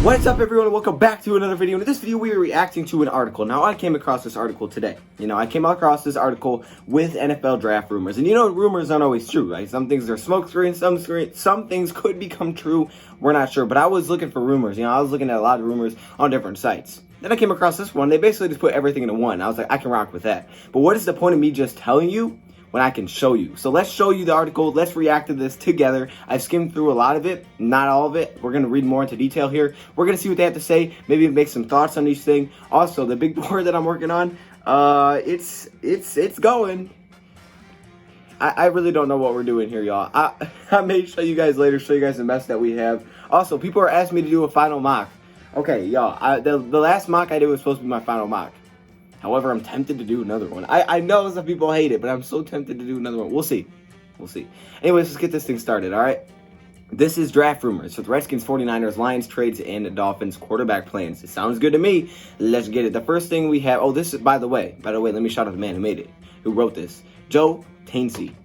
What's up, everyone? Welcome back to another video. In this video, we are reacting to an article. Now, I came across this article today. I came across this article with NFL draft rumors. And rumors aren't always true, right? Some things are smoke screens, some things could become true. We're not sure. But I was looking for rumors. I was looking at a lot of rumors on different sites. Then I came across this one. They basically just put everything into one. I was like, I can rock with that. But what is the point of me just telling you when I can show you? So let's show you the article. Let's react to this together. I've skimmed through a lot of it, not all of it. We're going to read more into detail here. We're going to see what they have to say, maybe make some thoughts on each thing. Also, the big board that I'm working on, it's going. I really don't know what we're doing here, y'all. I may show you guys later, show you guys the mess that we have. Also, people are asking me to do a final mock. Okay, y'all, the last mock I did was supposed to be my final mock. However, I'm tempted to do another one. I know some people hate it, but I'm so tempted to do another one. We'll see. Anyways, let's get this thing started, all right? This is draft rumors for the Redskins, 49ers, Lions, trades, and Dolphins quarterback plans. It sounds good to me. Let's get it. The first thing we have... Oh, this is... By the way, let me shout out the man who made it, who wrote this. Joe Tainsey.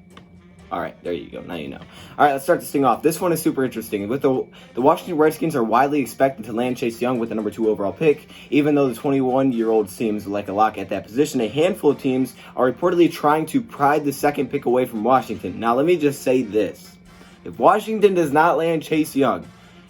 All right, there you go. Now you know. All right, let's start this thing off. This one is super interesting. With the Washington Redskins are widely expected to land Chase Young with the number 2 overall pick. Even though the 21-year-old seems like a lock at that position, a handful of teams are reportedly trying to pry the second pick away from Washington. Now, let me just say this. If Washington does not land Chase Young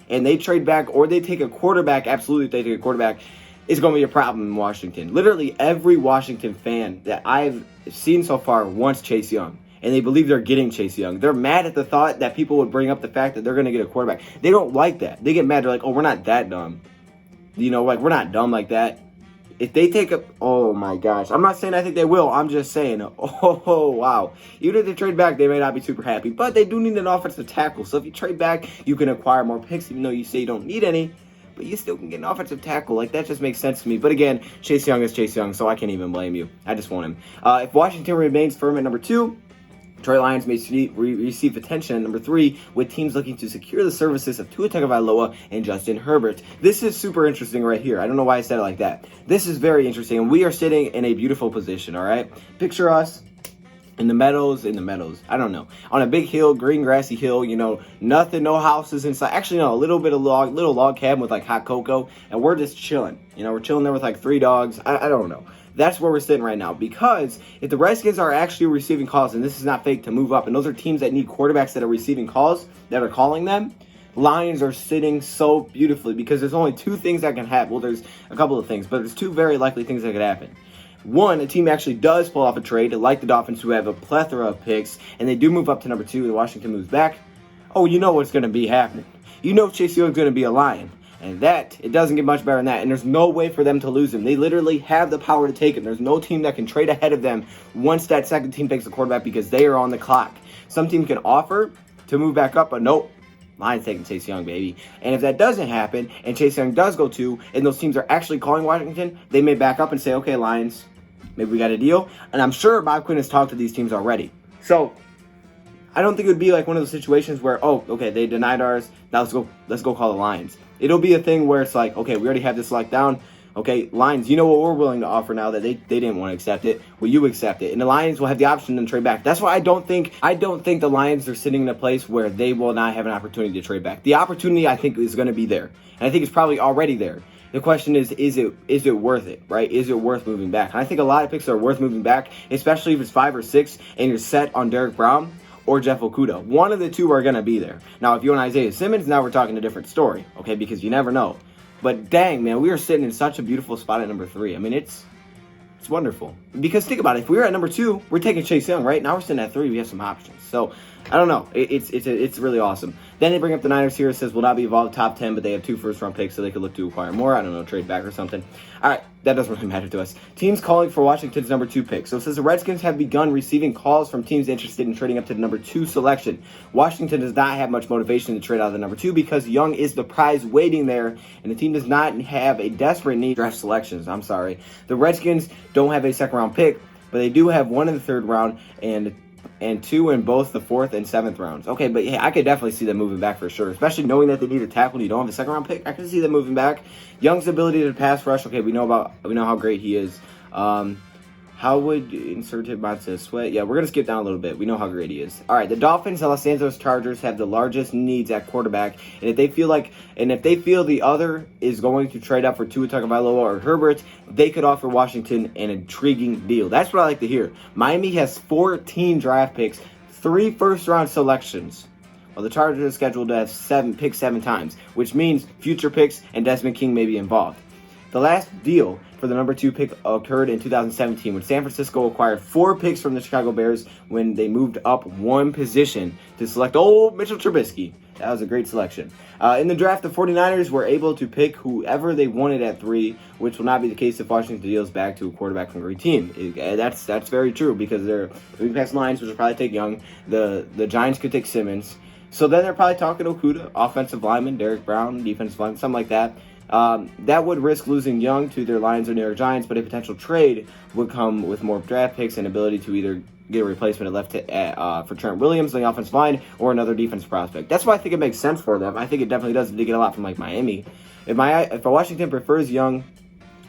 and they trade back or they take a quarterback, absolutely if they take a quarterback, it's going to be a problem in Washington. Literally every Washington fan that I've seen so far wants Chase Young. And they believe they're getting Chase Young. They're mad at the thought that people would bring up the fact that they're going to get a quarterback. They don't like that. They get mad. They're like, oh, we're not that dumb. We're not dumb like that. If they take a... Oh, my gosh. I'm not saying I think they will. I'm just saying, oh, wow. Even if they trade back, they may not be super happy. But they do need an offensive tackle. So if you trade back, you can acquire more picks, even though you say you don't need any. But you still can get an offensive tackle. That just makes sense to me. But again, Chase Young is Chase Young, so I can't even blame you. I just want him. If Washington remains firm at number 2... Detroit Lions may receive attention at number 3, with teams looking to secure the services of Tua Tagovailoa and Justin Herbert. This is super interesting right here. I don't know why I said it like that. This is very interesting, and we are sitting in a beautiful position, all right? Picture us in the meadows, I don't know, on a big hill, green grassy hill, nothing, no houses inside. Actually, no, a little bit of little log cabin with hot cocoa, and we're just chilling. We're chilling there with 3 dogs. I don't know. That's where we're sitting right now, because if the Redskins are actually receiving calls, and this is not fake, to move up, and those are teams that need quarterbacks that are receiving calls, that are calling them, Lions are sitting so beautifully, because there's only 2 things that can happen. Well, there's a couple of things, but there's 2 very likely things that could happen. One, a team actually does pull off a trade, like the Dolphins, who have a plethora of picks, and they do move up to number 2, and Washington moves back. Oh, you know what's going to be happening. Chase Young's going to be a Lion. And it doesn't get much better than that. And there's no way for them to lose him. They literally have the power to take him. There's no team that can trade ahead of them once that second team takes the quarterback, because they are on the clock. Some team can offer to move back up, but nope. Lions taking Chase Young, baby. And if that doesn't happen, and Chase Young does go 2, and those teams are actually calling Washington, they may back up and say, okay, Lions, maybe we got a deal. And I'm sure Bob Quinn has talked to these teams already. So I don't think it would be like one of those situations where, oh, okay, they denied ours. Now let's go call the Lions. It'll be a thing where it's like, okay, we already have this locked down. Okay, Lions, you know what we're willing to offer now that they didn't want to accept it. Well, you accept it. And the Lions will have the option to trade back. That's why I don't think the Lions are sitting in a place where they will not have an opportunity to trade back. The opportunity, I think, is going to be there. And I think it's probably already there. The question is it worth it, right? Is it worth moving back? And I think a lot of picks are worth moving back, especially if it's 5 or 6 and you're set on Derek Brown or Jeff Okudah. One of the 2 are going to be there. Now, if you want Isaiah Simmons, now we're talking a different story, okay? Because you never know. But dang, man, we are sitting in such a beautiful spot at number 3. I mean, it's wonderful. Because think about it. If we were at number 2, we're taking Chase Young, right? Now we're sitting at 3. We have some options. So, I don't know. It's really awesome. Then they bring up the Niners here. It says will not be involved top 10, but they have 2 first-round picks, so they could look to acquire more. I don't know, trade back or something. All right, that doesn't really matter to us. Teams calling for Washington's number 2 pick. So it says the Redskins have begun receiving calls from teams interested in trading up to the number 2 selection. Washington does not have much motivation to trade out of the number 2 because Young is the prize waiting there, and the team does not have a desperate need draft selections. I'm sorry. The Redskins don't have a second-round pick, but they do have 1 in the 3rd round and 2 in both the 4th and 7th rounds. Okay, but yeah, I could definitely see them moving back for sure, especially knowing that they need a tackle and you don't have a 2nd-round pick. I can see them moving back. Young's ability to pass rush, okay, we know how great he is. How would insert him onto Sweat? Yeah, we're going to skip down a little bit. We know how great he is. All right, the Dolphins and Los Angeles Chargers have the largest needs at quarterback. And if they feel the other is going to trade up for Tua Tagovailoa or Herbert, they could offer Washington an intriguing deal. That's what I like to hear. Miami has 14 draft picks, 3 first-round selections. Well, the Chargers are scheduled to have 7 times, which means future picks and Desmond King may be involved. The last deal for the number 2 pick occurred in 2017 when San Francisco acquired 4 picks from the Chicago Bears when they moved up 1 position to select old Mitchell Trubisky. That was a great selection. In the draft, the 49ers were able to pick whoever they wanted at 3, which will not be the case if Washington deals back to a quarterback from a great team. That's very true because they're moving past Lions, which will probably take Young. The Giants could take Simmons. So then they're probably talking Okudah, offensive lineman, Derek Brown, defensive lineman, something like that. That would risk losing Young to their Lions or New York Giants, but a potential trade would come with more draft picks and ability to either get a replacement for Trent Williams on the offensive line or another defensive prospect. That's why I think it makes sense for them. I think it definitely does. They get a lot from Miami. If Washington prefers Young,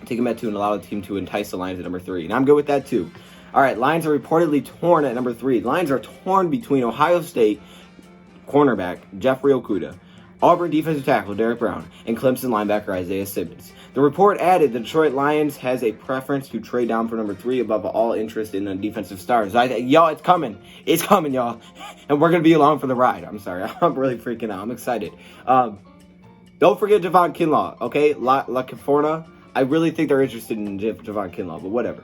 take him at 2 and allow the team to entice the Lions at number 3, and I'm good with that too. All right, Lions are reportedly torn at number 3. Lions are torn between Ohio State cornerback Jeffrey Okudah, Auburn defensive tackle Derek Brown, and Clemson linebacker Isaiah Simmons. The report added the Detroit Lions has a preference to trade down for number 3 above all interest in the defensive stars. Y'all, it's coming. It's coming, y'all. And we're going to be along for the ride. I'm sorry. I'm really freaking out. I'm excited. Don't forget Javon Kinlaw, okay? La California. I really think they're interested in Javon Kinlaw, but whatever.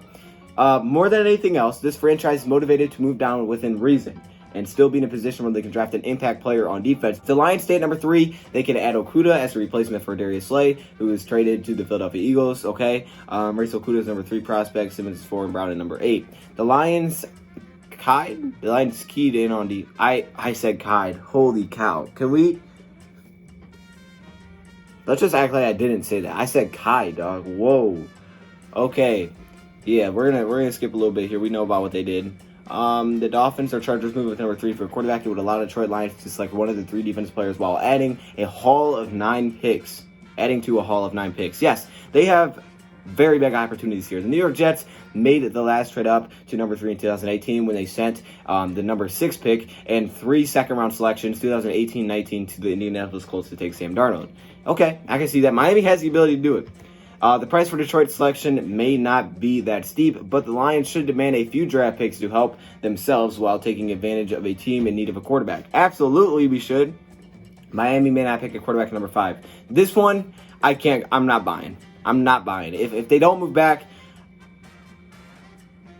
More than anything else, this franchise is motivated to move down within reason and still be in a position where they can draft an impact player on defense. The Lions stay at number 3. They can add Okudah as a replacement for Darius Slay, who is traded to the Philadelphia Eagles, okay? Maurice Okudah is number 3 prospect, Simmons is 4, and Brown at number 8. The Lions keyed in on the... I said keyed. Holy cow. Can we... Let's just act like I didn't say that. I said keyed, dog. Whoa. Okay. Yeah, we're gonna skip a little bit here. We know about what they did. The Dolphins or Chargers move with number 3 for a quarterback. It would allow Detroit Lions to select one of the 3 defensive players while adding a haul of 9 picks. Adding to a haul of 9 picks. Yes, they have very big opportunities here. The New York Jets made the last trade up to number 3 in 2018 when they sent the number 6 pick and 3 second-round selections, 2018-19, to the Indianapolis Colts to take Sam Darnold. Okay, I can see that. Miami has the ability to do it. The price for Detroit's selection may not be that steep, but the Lions should demand a few draft picks to help themselves while taking advantage of a team in need of a quarterback. Absolutely, we should. Miami may not pick a quarterback at number 5. This one, I'm not buying. I'm not buying. If they don't move back,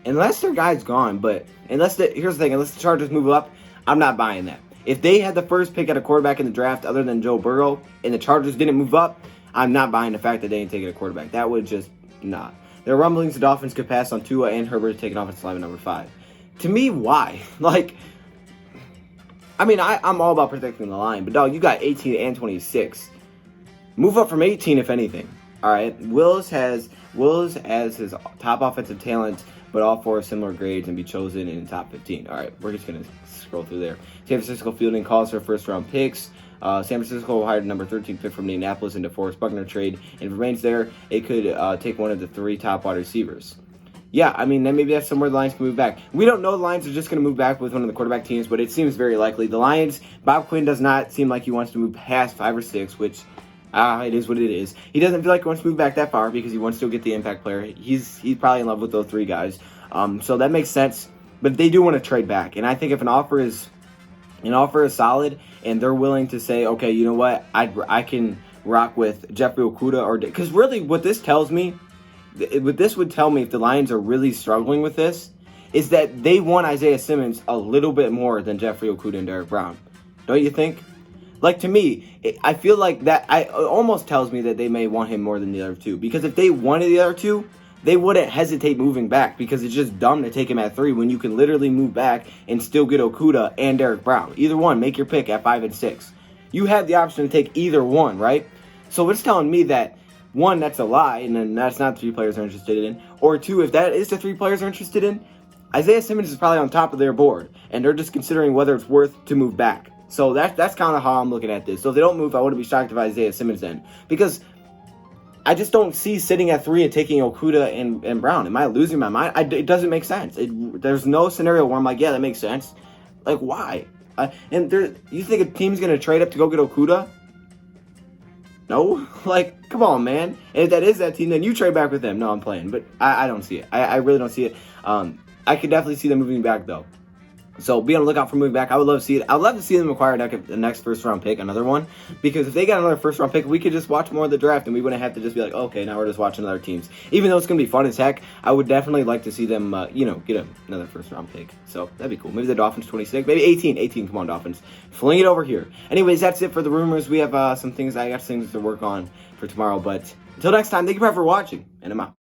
unless their guy's gone, but here's the thing, unless the Chargers move up, I'm not buying that. If they had the first pick at a quarterback in the draft other than Joe Burrow, and the Chargers didn't move up, I'm not buying the fact that they ain't taking a quarterback. That would just not. There are rumblings the Dolphins could pass on Tua and Herbert taking offensive lineman number 5. To me, why? I'm all about protecting the line, but dog, you got 18 and 26. Move up from 18 if anything. All right. Wills as his top offensive talent, but all 4 similar grades and be chosen in the top 15. All right, we're just gonna scroll through there. San Francisco fielding calls for first-round picks. San Francisco hired number 13 pick from Indianapolis in the DeForest Buckner trade, and if it remains there, it could take one of the 3 top wide receivers. Yeah, then maybe that's somewhere the Lions can move back. We don't know the Lions are just going to move back with one of the quarterback teams, but it seems very likely. The Lions, Bob Quinn does not seem like he wants to move past 5 or 6, which it is what it is. He doesn't feel like he wants to move back that far because he wants to get the impact player. He's probably in love with those 3 guys, so that makes sense. But they do want to trade back, and I think if an offer is solid and they're willing to say, okay, you know what, I can rock with Jeffrey Okudah, because really what this tells me, what this would tell me if the Lions are really struggling with this, is that they want Isaiah Simmons a little bit more than Jeffrey Okudah and Derek Brown. Don't you think? To me, I feel like that it almost tells me that they may want him more than the other 2. Because if they wanted the other 2, they wouldn't hesitate moving back, because it's just dumb to take him at 3 when you can literally move back and still get Okudah and Derek Brown. Either one, make your pick at 5 and 6. You have the option to take either one, right? So it's telling me that, 1, that's a lie, and then that's not 3 players they're interested in. Or 2, if that is the 3 players they're interested in, Isaiah Simmons is probably on top of their board, and they're just considering whether it's worth to move back. So that's kind of how I'm looking at this. So if they don't move, I wouldn't be shocked if Isaiah Simmons then. Because I just don't see sitting at 3 and taking Okuda and Brown. Am I losing my mind? It doesn't make sense. There's no scenario where I'm like, yeah, that makes sense. Like, why? You think a team's going to trade up to go get Okuda? No? Like, come on, man. And if that is that team, then you trade back with them. No, I'm playing. But I don't see it. I really don't see it. I could definitely see them moving back, though. So be on the lookout for moving back. I would love to see it. I would love to see them acquire the next first-round pick, another one. Because if they got another first-round pick, we could just watch more of the draft, and we wouldn't have to just be like, okay, now we're just watching other teams. Even though it's going to be fun as heck, I would definitely like to see them, get another first-round pick. So that'd be cool. Maybe the Dolphins 26, maybe 18. 18, come on, Dolphins. Fling it over here. Anyways, that's it for the rumors. We have some things to work on for tomorrow. But until next time, thank you for watching, and I'm out.